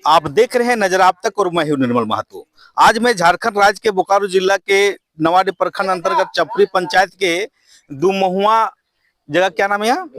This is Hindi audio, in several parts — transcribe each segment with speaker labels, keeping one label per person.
Speaker 1: आप देख रहे हैं नजर आप तक और मैं हूं निर्मल महतो। आज मैं झारखंड राज्य के बोकारो जिला के नवाडी प्रखंड अंतर्गत चपरी पंचायत के दुमहुआ जगह, क्या नाम है यहाँ,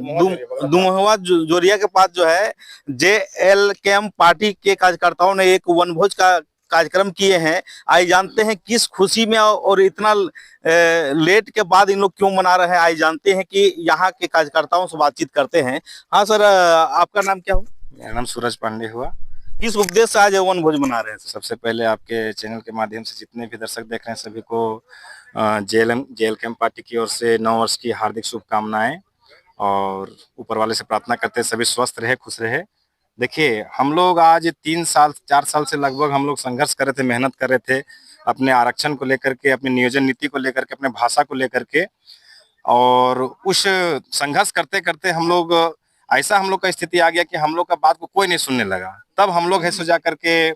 Speaker 1: दुमहुआ जोरिया के पास जो है JLKM पार्टी के कार्यकर्ताओं ने एक वनभोज का कार्यक्रम किए हैं। आइए जानते हैं किस खुशी में और इतना लेट के बाद इन लोग क्यों मना रहे हैं। आइए जानते हैं कि यहाँ के कार्यकर्ताओं से बातचीत करते हैं। हाँ सर, आपका नाम क्या हो?
Speaker 2: मेरा नाम सूरज पांडे हुआ।
Speaker 1: किस उद्देश्य से आज वन भोज मना रहे हैं?
Speaker 2: सबसे पहले आपके चैनल के माध्यम से जितने भी दर्शक देख रहे हैं सभी को JLKM पार्टी की ओर से नव वर्ष की हार्दिक शुभकामनाएं, और ऊपर वाले से प्रार्थना करते हैं सभी स्वस्थ रहे, खुश रहे। देखिए, हम लोग आज 3 साल 4 साल से लगभग हम लोग संघर्ष कर रहे थे, मेहनत कर रहे थे अपने आरक्षण को लेकर के, अपनी नियोजन नीति को लेकर के, अपने भाषा को लेकर के। और उस संघर्ष करते करते हम लोग ऐसा हम लोग का स्थिति आ गया कि हम लोग का बात को कोई नहीं सुनने लगा। तब हम लोग है सो जा करके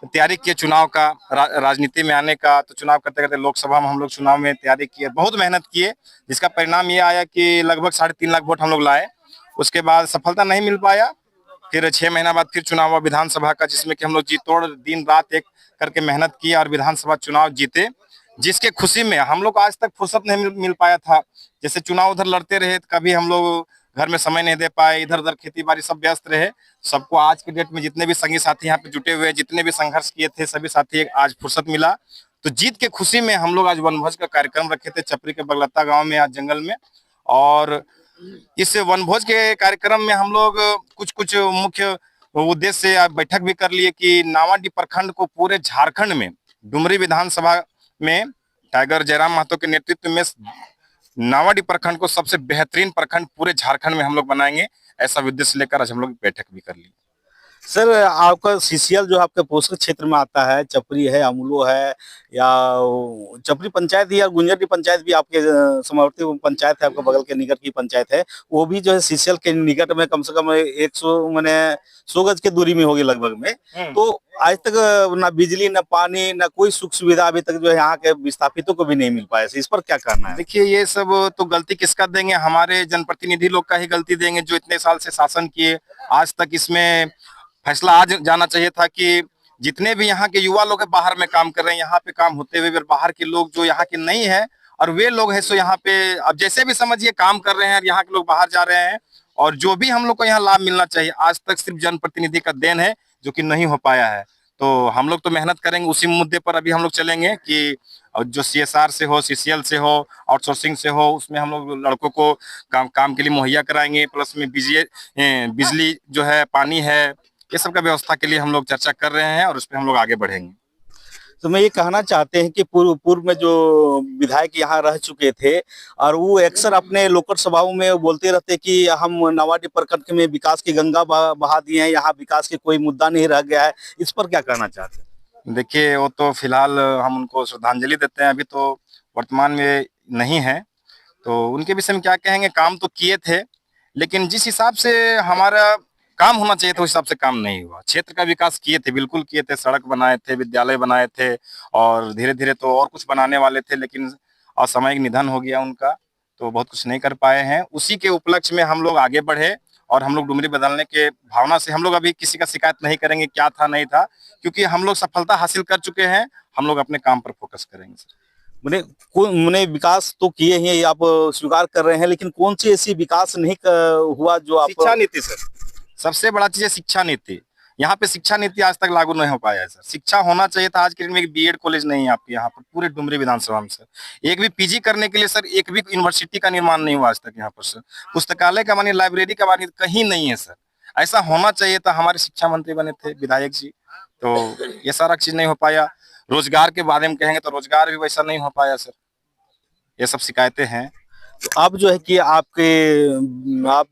Speaker 2: तैयारी किए चुनाव का, राजनीति में आने का। तो चुनाव करते करते लोकसभा में हम लोग चुनाव में तैयारी किए, बहुत मेहनत किए, जिसका परिणाम ये आया कि लगभग 3.5 लाख वोट हम लोग लाए। उसके बाद सफलता नहीं मिल पाया। फिर 6 महीना बाद फिर चुनाव हुआ विधानसभा का, जिसमें कि हम लोग जी तोड़ दिन रात एक करके मेहनत किया और विधानसभा चुनाव जीते, जिसके खुशी में हम लोग आज तक फुर्सत नहीं मिल पाया था। जैसे चुनाव उधर लड़ते रहे, कभी हम लोग घर में समय नहीं दे पाए, इधर उधर खेती बाड़ी सब व्यस्त रहे। सबको आज के डेट में जितने भी संगी साथी यहाँ पे जुटे हुए हैं, जितने भी संघर्ष किए थे, सभी साथी आज फुर्सत मिला। तो जीत के खुशी में हम लोग आज वनभोज का कार्यक्रम रखे थे चपरी के बगलत्ता गांव में, आज जंगल में। और इस वनभोज के कार्यक्रम में हम लोग कुछ कुछ मुख्य उद्देश्य से बैठक भी कर लिए कि नावाडीह प्रखंड को पूरे झारखंड में, डुमरी विधानसभा में टाइगर जयराम महतो के नेतृत्व में नावाडीह प्रखंड को सबसे बेहतरीन प्रखंड पूरे झारखंड में हम लोग बनाएंगे। ऐसा उद्देश्य लेकर आज हम लोग बैठक भी कर ली।
Speaker 1: सर, आपका सीसीएल जो आपके पोस्ट क्षेत्र में आता है, चपरी है, अमूलो है, या चपरी पंचायत या गुंजरडी पंचायत भी आपके समवर्ती पंचायत है, आपके बगल के निकट की पंचायत है, वो भी जो है सीसीएल के निकट में कम से कम 100 मैंने 100 गज की दूरी में होगी लगभग में। तो आज तक ना बिजली, ना पानी, ना कोई सुख सुविधा अभी तक जो है यहाँ के विस्थापितों को भी नहीं मिल पाया। इस पर क्या करना है?
Speaker 2: देखिए, ये सब तो गलती किसका देंगे? हमारे जनप्रतिनिधि लोग का ही गलती देंगे, जो इतने साल से शासन किए। आज तक इसमें फैसला आज जाना चाहिए था कि जितने भी यहाँ के युवा लोग बाहर में काम कर रहे हैं, यहाँ पे काम होते हुए बाहर के लोग जो यहाँ के नहीं है, और वे लोग है सो यहाँ पे अब जैसे भी समझिए काम कर रहे हैं, और यहाँ के लोग बाहर जा रहे हैं। और जो भी हम लोग को यहाँ लाभ मिलना चाहिए, आज तक सिर्फ जनप्रतिनिधि का देन है जो कि नहीं हो पाया है। तो हम लोग तो मेहनत करेंगे, उसी मुद्दे पर अभी हम लोग चलेंगे कि जो CSR से हो, CCL से हो, आउटसोर्सिंग से हो, उसमें हम लोग लड़कों को काम के लिए मुहैया कराएंगे। प्लस में बिजली जो है, पानी है, ये सब का व्यवस्था के लिए हम लोग चर्चा कर रहे हैं और उस पर हम लोग आगे बढ़ेंगे।
Speaker 1: तो मैं ये कहना चाहते हैं कि पूर्व में जो विधायक यहाँ रह चुके थे, और वो अक्सर अपने लोकल सभाओं में बोलते रहते कि हम नावाडीह प्रखंड में विकास की गंगा बहा दिए हैं, यहाँ विकास की कोई मुद्दा नहीं रह गया है। इस पर क्या कहना चाहते हैं?
Speaker 2: देखिए, वो तो फिलहाल हम उनको श्रद्धांजलि देते हैं, अभी तो वर्तमान में नहीं है। तो उनके विषय में क्या कहेंगे? काम तो किए थे, लेकिन जिस हिसाब से हमारा काम होना चाहिए था उस हिसाब से काम नहीं हुआ। क्षेत्र का विकास किए थे, बिल्कुल किए थे, सड़क बनाए थे, विद्यालय बनाए थे, और धीरे धीरे तो और कुछ बनाने वाले थे, लेकिन असामयिक निधन हो गया उनका, तो बहुत कुछ नहीं कर पाए हैं। उसी के उपलक्ष्य में हम लोग आगे बढ़े, और हम लोग डुमरी बदलने के भावना से हम लोग अभी किसी का शिकायत नहीं करेंगे क्या था नहीं था, क्योंकि हम लोग सफलता हासिल कर चुके हैं। हम लोग अपने काम पर फोकस करेंगे सर।
Speaker 1: मैंने विकास तो किए हैं, आप स्वीकार कर रहे हैं, लेकिन कौन सी ऐसी विकास नहीं हुआ जो आप?
Speaker 2: शिक्षा नीति सर, सबसे बड़ा चीज है शिक्षा नीति। यहाँ पे शिक्षा नीति आज तक लागू नहीं हो पाया है सर। शिक्षा होना चाहिए था। आज के दिन में एक BEd कॉलेज नहीं है आपके यहाँ पर पूरे डुमरी विधानसभा में सर। एक भी PG करने के लिए सर एक भी यूनिवर्सिटी का निर्माण नहीं हुआ आज तक यहाँ पर सर। पुस्तकालय का मानिए, लाइब्रेरी का मानिए, कहीं नहीं है सर। ऐसा होना चाहिए था। हमारे शिक्षा मंत्री बने थे विधायक जी, तो ये सारा चीज नहीं हो पाया। रोजगार के बारे में कहेंगे तो रोजगार भी वैसा नहीं हो पाया सर। ये सब शिकायतें हैं।
Speaker 1: तो अब जो है कि आप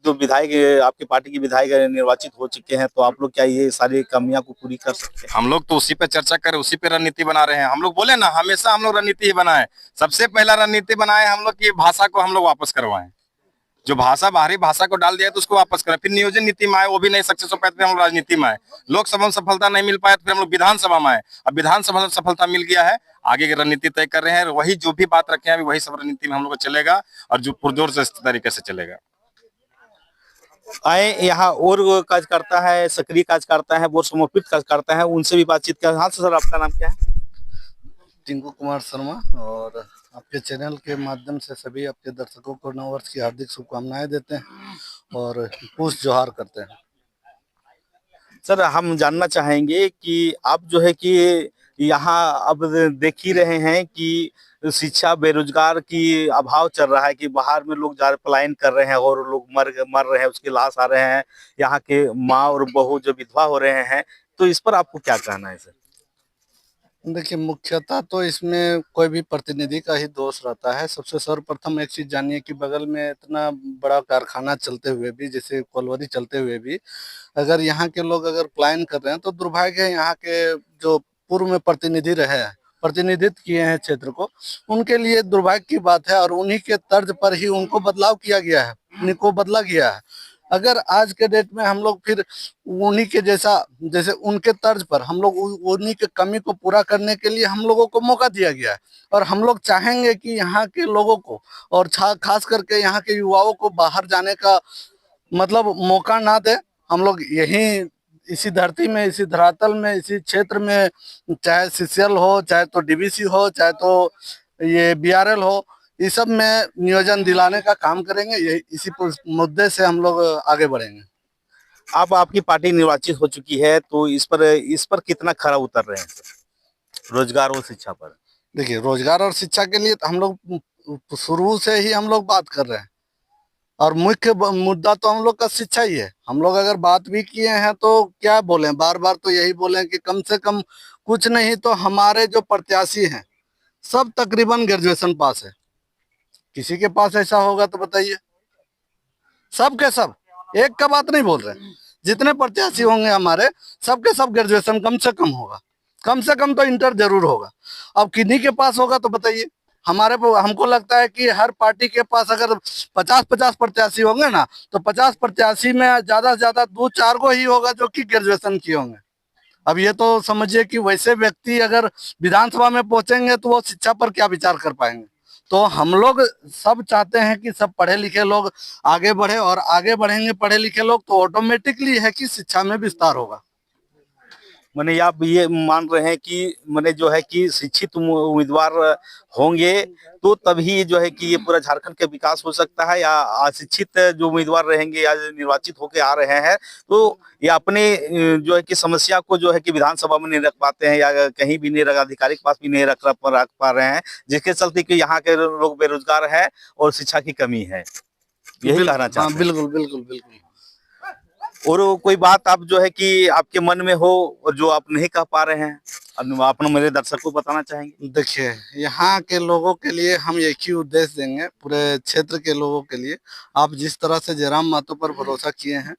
Speaker 1: जो विधायक, आपकी पार्टी के विधायक निर्वाचित हो चुके हैं, तो आप लोग क्या ये सारी कमियां को पूरी कर सकते हैं?
Speaker 2: हम लोग तो उसी पे चर्चा करें, उसी पे रणनीति बना रहे हैं। हम लोग बोले ना, हमेशा हम लोग रणनीति ही बनाए। सबसे पहला रणनीति बनाए हम लोग की भाषा को हम लोग वापस करवाएं। जो भाषा, बाहरी भाषा को डाल दिया तो उसको वापस करें। फिर नियोजन नीति में आए, वो भी नहीं सक्सेस हो पाए, फिर हम लोग राजनीति में आए। लोकसभा में सफलता नहीं मिल पाया तो फिर हम लोग विधानसभा में आए। अब विधानसभा में सफलता मिल गया है, आगे की रणनीति तय कर रहे हैं। वही जो भी बात रखे हैं अभी वही सब रणनीति में हम लोग को चलेगा, और जो पुरजोर से इस तरीके से चलेगा।
Speaker 1: आए यहाँ और वो काज करता है, सक्रिय काज करता है, बहुत समर्पित काज करता है, उनसे भी बातचीत कर। हाँ सर, आपका नाम क्या है?
Speaker 3: टिंकू कुमार शर्मा। और आपके चैनल के माध्यम से सभी आपके दर्शकों को नव वर्ष की हार्दिक शुभकामनाएं देते हैं और पुष्प जोहार करते हैं।
Speaker 1: सर, हम जानना चाहेंगे कि आप जो है कि यहाँ अब देख ही रहे हैं कि शिक्षा, बेरोजगार की अभाव चल रहा है कि बाहर में लोग जा पलायन कर रहे हैं और लोग मर रहे हैं, उसकी लाश आ रहे हैं, यहाँ के माँ और बहू जो विधवा हो रहे हैं, तो इस पर आपको क्या कहना है सर?
Speaker 3: देखिए, मुख्यतः तो इसमें कोई भी प्रतिनिधि का ही दोष रहता है। सबसे सर्वप्रथम एक चीज जानिए कि बगल में इतना बड़ा कारखाना चलते हुए भी, जैसे कोलवरी चलते हुए भी, अगर यहाँ के लोग अगर पलायन कर रहे हैं तो दुर्भाग्य है। यहाँ के जो पूर्व में प्रतिनिधि रहे हैं, प्रतिनिधित्व किए हैं क्षेत्र को, उनके लिए दुर्भाग्य की बात है और उन्हीं के तर्ज पर ही उनको बदलाव किया गया है, उन्हीं को बदला गया है। अगर आज के डेट में हम लोग फिर उन्हीं के जैसा, जैसे उनके तर्ज पर हम लोग उन्हीं के कमी को पूरा करने के लिए हम लोगों को मौका दिया गया है और हम लोग चाहेंगे कि यहाँ के लोगों को और खास करके यहाँ के युवाओं को बाहर जाने का मतलब मौका ना दे। हम लोग यहीं इसी धरती में, इसी धरातल में, इसी क्षेत्र में, चाहे सीसीएल हो, चाहे तो डीवीसी हो, चाहे तो ये बीआरएल हो, इस सब में नियोजन दिलाने का काम करेंगे। ये इसी मुद्दे से हम लोग आगे बढ़ेंगे।
Speaker 1: अब आपकी पार्टी निर्वाचित हो चुकी है, तो इस पर कितना खरा उतर रहे हैं सर, रोजगार और शिक्षा पर?
Speaker 3: देखिए, रोजगार और शिक्षा के लिए तो हम लोग शुरू से ही हम लोग बात कर रहे हैं और मुख्य मुद्दा तो हम लोग का शिक्षा ही है। हम लोग अगर बात भी किए हैं तो क्या बोले, बार बार तो यही बोले कि कम से कम कुछ नहीं तो हमारे जो प्रत्याशी हैं सब तकरीबन ग्रेजुएशन पास है। किसी के पास ऐसा होगा तो बताइए। सब के सब, एक का बात नहीं बोल रहे, जितने प्रत्याशी होंगे हमारे सबके सब ग्रेजुएशन कम से कम होगा, कम से कम तो इंटर जरूर होगा। अब किन्हीं के पास होगा तो बताइए। हमको लगता है कि हर पार्टी के पास अगर 50-50 प्रत्याशी होंगे ना, तो 50 प्रत्याशी में ज्यादा से ज्यादा 2-4 को ही होगा जो कि ग्रेजुएशन किए होंगे। अब ये तो समझिए कि वैसे व्यक्ति अगर विधानसभा में पहुंचेंगे तो वो शिक्षा पर क्या विचार कर पाएंगे। तो हम लोग सब चाहते हैं कि सब पढ़े लिखे लोग आगे बढ़े और आगे बढ़ेंगे पढ़े लिखे लोग तो ऑटोमेटिकली है कि शिक्षा में विस्तार होगा।
Speaker 1: मैंने आप ये मान रहे हैं कि मैंने जो है कि शिक्षित उम्मीदवार होंगे तो तभी जो है कि ये पूरा झारखंड का विकास हो सकता है, या अशिक्षित जो उम्मीदवार रहेंगे या निर्वाचित होके आ रहे हैं तो ये अपने जो है कि समस्या को जो है कि विधानसभा में नहीं रख पाते हैं या कहीं भी नहीं रख, अधिकारी के पास भी नहीं रख पा रहे हैं, जिसके चलते कि यहाँ के लोग बेरोजगार है और शिक्षा की कमी है, यही कहना चाहते
Speaker 3: हाँ,
Speaker 1: हैं?
Speaker 3: बिल्कुल बिल्कुल बिल्कुल।
Speaker 1: और कोई बात आप जो है कि आपके मन में हो और जो आप नहीं कह पा रहे हैं, अपने मेरे दर्शकों को बताना चाहेंगे?
Speaker 3: देखिए, यहाँ के लोगों के लिए हम एक ही उद्देश्य देंगे, पूरे क्षेत्र के लोगों के लिए। आप जिस तरह से जयराम महतो पर भरोसा किए हैं,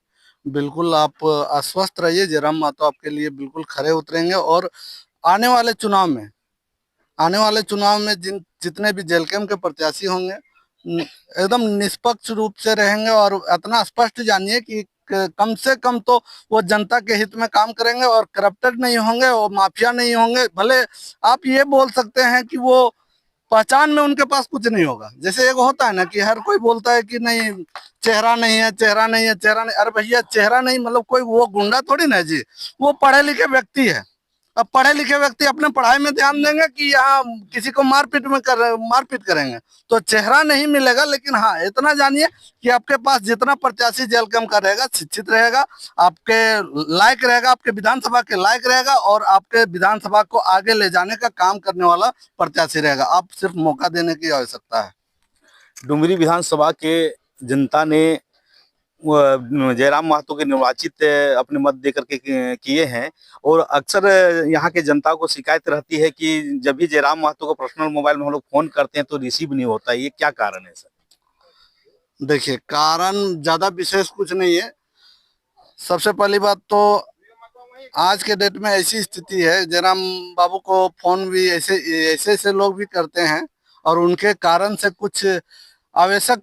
Speaker 3: बिल्कुल आप आश्वस्त रहिए, जयराम महतो आपके लिए बिल्कुल खरे उतरेंगे और आने वाले चुनाव में, आने वाले चुनाव में जितने भी जेलकेम के प्रत्याशी होंगे एकदम निष्पक्ष रूप से रहेंगे और इतना स्पष्ट जानिए कि कम से कम तो वो जनता के हित में काम करेंगे और करप्टेड नहीं होंगे और माफिया नहीं होंगे। भले आप ये बोल सकते हैं कि वो पहचान में उनके पास कुछ नहीं होगा, जैसे एक होता है ना कि हर कोई बोलता है कि नहीं चेहरा नहीं है, चेहरा नहीं है, चेहरा नहीं। अरे भैया, चेहरा नहीं मतलब कोई वो गुंडा थोड़ी ना जी, वो पढ़े लिखे व्यक्ति है। अब पढ़े लिखे व्यक्ति अपने पढ़ाई में ध्यान देंगे कि यहाँ किसी को मारपीट करेंगे तो चेहरा नहीं मिलेगा। लेकिन हाँ, इतना जानिए कि आपके पास जितना प्रत्याशी जेल कम का रहेगा, शिक्षित रहेगा, आपके लायक रहेगा, आपके विधानसभा के लायक रहेगा और आपके विधानसभा को आगे ले जाने का काम करने वाला प्रत्याशी रहेगा। आप सिर्फ मौका देने की आवश्यकता है।
Speaker 1: डुमरी विधानसभा के जनता ने जयराम महतो के निर्वाचित अपने मत दे करके किए हैं, और अक्सर यहाँ के जनता को शिकायत रहती है कि जब भी जयराम महतो को पर्सनल मोबाइल में हम लोग फोन करते हैं तो रिसीव नहीं होता, ये क्या कारण है सर?
Speaker 3: देखिए, कारण ज्यादा विशेष कुछ नहीं है। सबसे पहली बात तो आज के डेट में ऐसी स्थिति है, जयराम बाबू को फोन भी ऐसे ऐसे ऐसे लोग भी करते हैं और उनके कारण से कुछ आवश्यक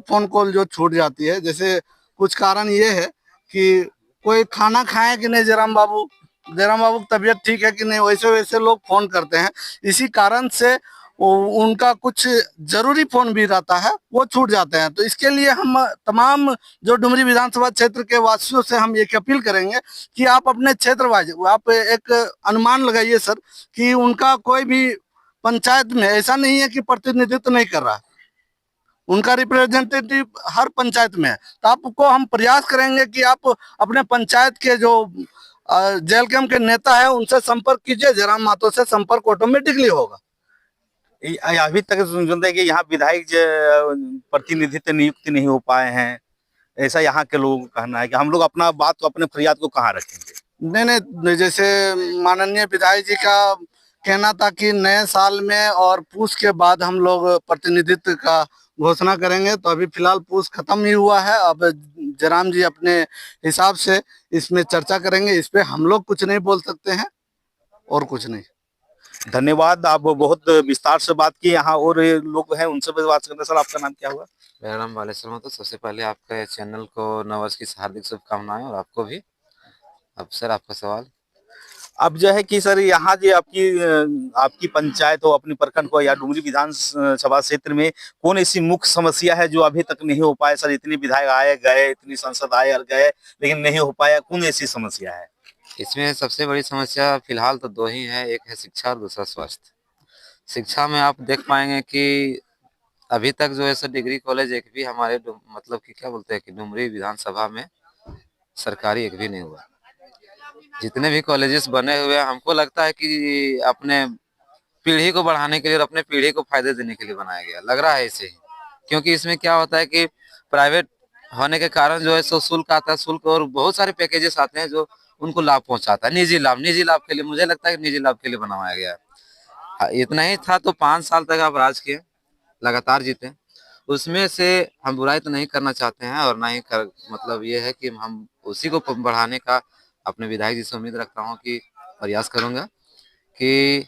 Speaker 3: फोन कॉल जो छूट जाती है। जैसे कुछ कारण ये है कि कोई खाना खाए कि नहीं जयराम बाबू की तबीयत ठीक है कि नहीं, वैसे वैसे लोग फोन करते हैं। इसी कारण से उनका कुछ जरूरी फोन भी रहता है वो छूट जाते हैं। तो इसके लिए हम तमाम जो डुमरी विधानसभा क्षेत्र के वासियों से हम एक अपील करेंगे कि आप अपने क्षेत्र वाइज आप एक अनुमान लगाइए सर कि उनका कोई भी पंचायत में ऐसा नहीं है कि प्रतिनिधित्व नहीं कर रहा है, उनका रिप्रेजेंटेटिव हर पंचायत में है। तो आपको हम प्रयास करेंगे कि आप अपने पंचायत के जो जेल कैंप के नेता है उनसे संपर्क कीजिए, जयराम महतो से संपर्क ऑटोमेटिकली होगा।
Speaker 1: अभी तक सुनते हैं कि यहाँ विधायक प्रतिनिधित्व नियुक्त नहीं हो पाए हैं, ऐसा यहाँ के लोगों का कहना है कि हम लोग अपना बात को अपने फरियाद को कहाँ रखेंगे।
Speaker 3: नहीं, जैसे माननीय विधायक जी का कहना था कि नए साल में और पूस के बाद हम लोग प्रतिनिधित्व का घोषणा करेंगे। तो अभी फिलहाल पूस खत्म ही हुआ है, अब जयराम जी अपने हिसाब से इसमें चर्चा करेंगे। इस पे हम लोग कुछ नहीं बोल सकते हैं और कुछ नहीं।
Speaker 1: धन्यवाद, आप बहुत विस्तार से बात की। यहाँ और लोग हैं उनसे भी बात करते हैं। सर आपका नाम क्या हुआ?
Speaker 4: मेरा नाम बालेश्वर महतो। सबसे पहले आपके चैनल को नववर्ष की हार्दिक शुभकामनाएं और आपको भी। अब सर आपका सवाल।
Speaker 1: अब जो है कि सर यहाँ जो आपकी पंचायत हो, अपनी प्रखंड को या डुमरी विधानसभा क्षेत्र में कौन ऐसी मुख्य समस्या है जो अभी तक नहीं हो पाया? सर इतने विधायक आए गए, इतनी सांसद आए और गए, लेकिन नहीं हो पाया, कौन ऐसी समस्या है?
Speaker 4: इसमें सबसे बड़ी समस्या फिलहाल तो दो ही है, एक है शिक्षा और दूसरा स्वास्थ्य। शिक्षा में आप देख पाएंगे कि अभी तक जो है सर डिग्री कॉलेज एक भी हमारे मतलब कि क्या बोलते हैं कि डुमरी विधानसभा में सरकारी एक भी नहीं हुआ। जितने भी कॉलेजेस बने हुए हैं हमको लगता है कि अपने पीढ़ी को बढ़ाने के लिए और अपने पीढ़ी को फायदे देने के लिए बनाया गया, लग रहा है ऐसे ही। क्योंकि इसमें क्या होता है कि प्राइवेट होने के कारण जो है सो शुल्क आता है, शुल्क और बहुत सारे पैकेजेस आते हैं जो उनको लाभ पहुंचाता है। निजी लाभ के लिए मुझे लगता है कि निजी लाभ के लिए बनाया गया है। हाँ, इतना ही था तो 5 साल तक आप राज किए, लगातार जीते। उसमें से हम बुराई तो नहीं करना चाहते हैं और ना ही मतलब ये है कि हम उसी को बढ़ाने का अपने विधायक जी से उम्मीद रखता हूँ कि प्रयास करूंगा कि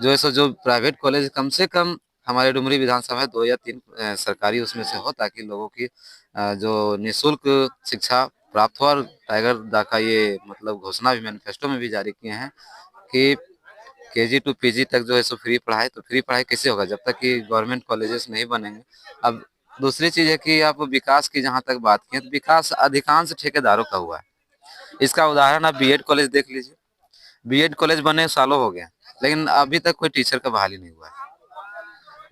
Speaker 4: जो है सो जो प्राइवेट कॉलेज कम से कम हमारे डुमरी विधानसभा में 2 या 3 सरकारी उसमें से हो, ताकि लोगों की जो निःशुल्क शिक्षा प्राप्त हो। और टाइगर दा का ये मतलब घोषणा भी मैनिफेस्टो में भी जारी किए हैं कि KG to PG तक जो है सो फ्री पढ़ाई। तो फ्री पढ़ाई कैसे होगा जब तक कि गवर्नमेंट कॉलेजेस नहीं बनेंगे। अब दूसरी चीज है कि आप विकास की जहां तक बात की तो विकास अधिकांश ठेकेदारों का हुआ है। इसका उदाहरण आप BED कॉलेज देख लीजिए। BED कॉलेज बने सालों हो गए लेकिन अभी तक कोई टीचर का बहाली नहीं हुआ है।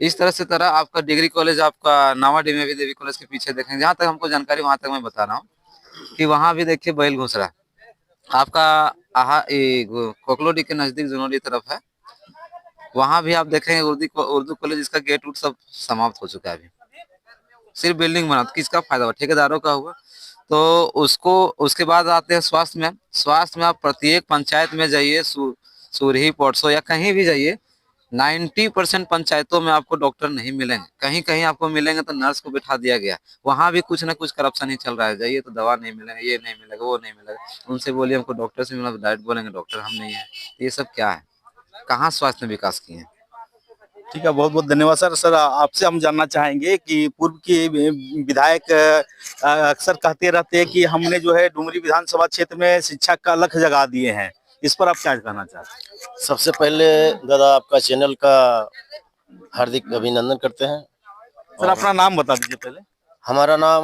Speaker 4: इस तरह आपका डिग्री कॉलेज आपका नावाडीह में भी देवी कॉलेज के पीछे देखेंगे, जहाँ तक हमको जानकारी वहां तक मैं बता रहा हूँ कि वहां भी देखिए बैल घुस रहा है। आपका कोकलोडी के नजदीक जुनोडी तरफ है, वहां भी आप देखेंगे उर्दू कॉलेज, इसका गेट उट सब समाप्त हो चुका है। अभी सिर्फ बिल्डिंग बना, तो किसका फायदा हुआ? ठेकेदारों का हुआ। तो उसके बाद आते हैं स्वास्थ्य में। स्वास्थ्य में आप प्रत्येक पंचायत में जाइए, सूरही पोर्सो या कहीं भी जाइए, 90% पंचायतों में आपको डॉक्टर नहीं मिलेंगे। कहीं कहीं आपको मिलेंगे तो नर्स को बिठा दिया गया, वहां भी कुछ ना कुछ करप्शन ही चल रहा है। जाइए तो दवा नहीं मिलेगा, ये नहीं मिलेगा, वो नहीं मिलेगा। उनसे बोलिए हमको डॉक्टर से मिला, डायरेक्ट बोलेंगे डॉक्टर हम नहीं है। ये सब क्या है? कहाँ स्वास्थ्य में विकास किए हैं?
Speaker 1: ठीक है, बहुत बहुत धन्यवाद सर। सर आपसे हम जानना चाहेंगे कि पूर्व के विधायक अक्सर कहते रहते हैं कि हमने जो है डुमरी विधानसभा क्षेत्र में शिक्षा का लक्ष्य जगा दिए हैं, इस पर आप क्या कहना चाहते हैं?
Speaker 5: सबसे पहले दादा आपका चैनल का हार्दिक अभिनंदन करते हैं।
Speaker 1: सर अपना नाम बता दीजिए पहले।
Speaker 5: हमारा नाम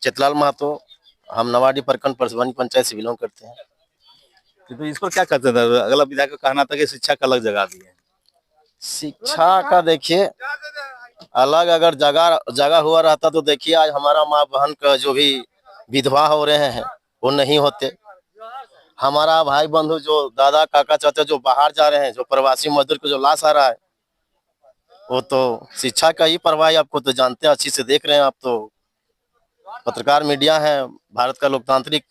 Speaker 5: चितलाल महतो, हम नवाडी प्रखंड परसवानी पंचायत से बिलोंग करते हैं।
Speaker 1: तो इस पर क्या कहते थे? अगला विधायक का कहना था कि शिक्षा का लक्ष्य जगा दिए हैं।
Speaker 5: शिक्षा का देखिए अलग अगर जगह हुआ रहता तो देखिए आज हमारा माँ बहन का जो भी विधवा हो रहे हैं वो नहीं होते। हमारा भाई बंधु जो दादा काका चाचा जो बाहर जा रहे हैं, जो प्रवासी मजदूर को जो लाश आ रहा है, वो तो शिक्षा का ही परवाह। आपको तो जानते हैं, अच्छी से देख रहे हैं आप तो पत्रकार मीडिया है, भारत का लोकतांत्रिक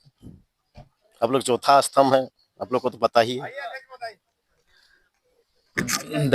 Speaker 5: आप लोग चौथा स्तंभ है, आप लोग को तो पता ही है।
Speaker 1: धन्यवाद।